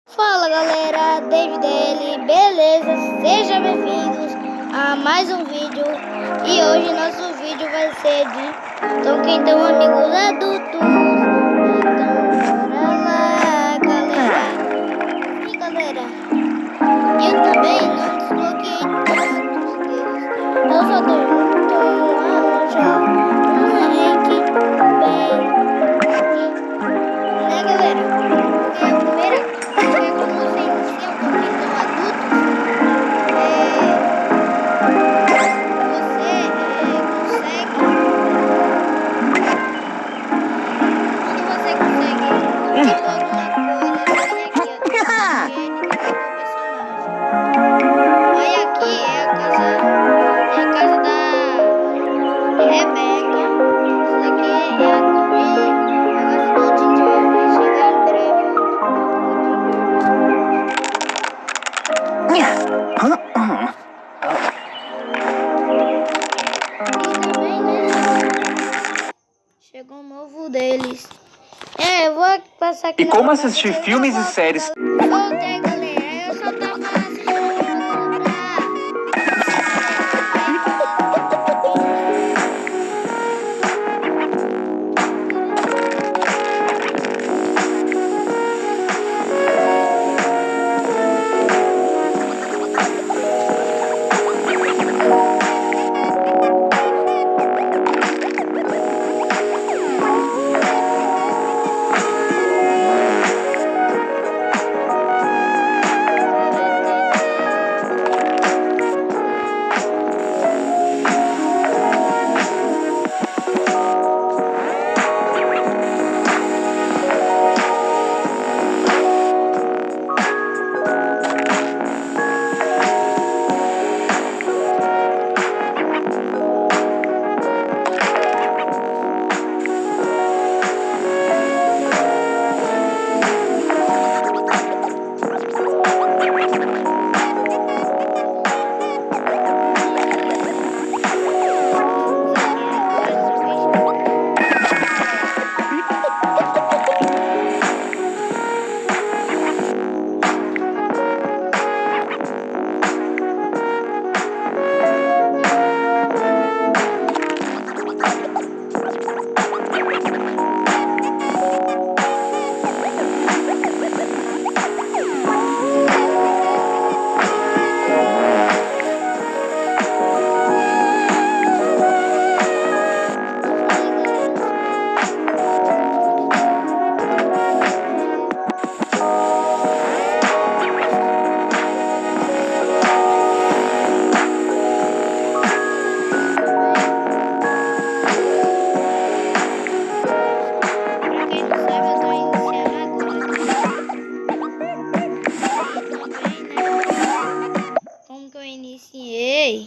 Fala galera, David, beleza? Sejam bem-vindos a mais um vídeo. E hoje nosso vídeo vai ser de quem tem amigos adultos. Então bora lá, galera. E galera, eu também não desbloqueei todos deles. Eu só tenho um rank bem, né galera? Porque a primeira quando você inicia um Pokémon adulto, você consegue. Quando você consegue tipo alguma coisa, assim, aqui ó, tem um personagem. Aí aqui é a casa da Rebeca. Isso daqui é a casa do Ginger. Vai chegar em breve. Chegou um novo deles. Eu vou passar aqui. E como assistir filmes e séries. Voltei, galera. Eu só tava assistindo iniciei.